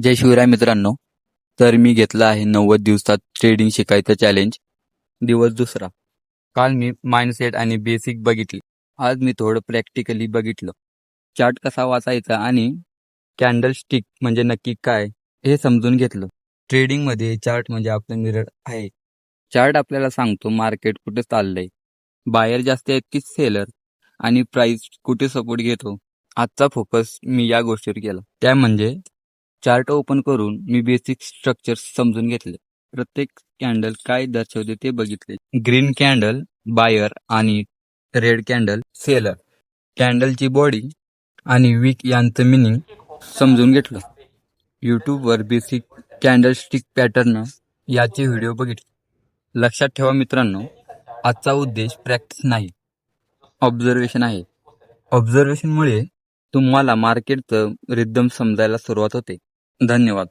जय शिवराय मित्रांनो. तर मी घेतला आहे 90 दिवसात ट्रेडिंग शिकायचं चॅलेंज. दिवस दुसरा. काल मी माइंडसेट आणि बेसिक बघितली. आज मी थोडं प्रॅक्टिकली बघितलं. चार्ट कसा वाचायचा आणि कॅन्डल स्टिक म्हणजे नक्की काय हे समजून घेतलं. ट्रेडिंगमध्ये चार्ट म्हणजे आपलं मिरर आहे. चार्ट आपल्याला सांगतो मार्केट कुठे चाललंय, बायर जास्त आहेत की सेलर, आणि प्राइस कुठे सपोर्ट घेतो. आजचा फोकस मी या गोष्टीवर केला. त्या म्हणजे चार्ट ओपन करून मी बेसिक स्ट्रक्चर समजून घेतले. प्रत्येक कॅन्डल काय दर्शवते ते बघितले. ग्रीन कॅन्डल बायर आणि रेड कॅन्डल सेलर. कॅन्डलची बॉडी आणि विक यांचं मिनिंग समजून घेतलं. यूट्यूबवर बेसिक कॅन्डल स्टिक पॅटर्न याचे व्हिडिओ बघितले. लक्षात ठेवा मित्रांनो, आजचा उद्देश प्रॅक्टिस नाही, ऑब्झर्वेशन आहे. ऑब्झर्वेशनमुळे तुम्हाला मार्केटचं रिदम समजायला सुरुवात होते. धन्यवाद.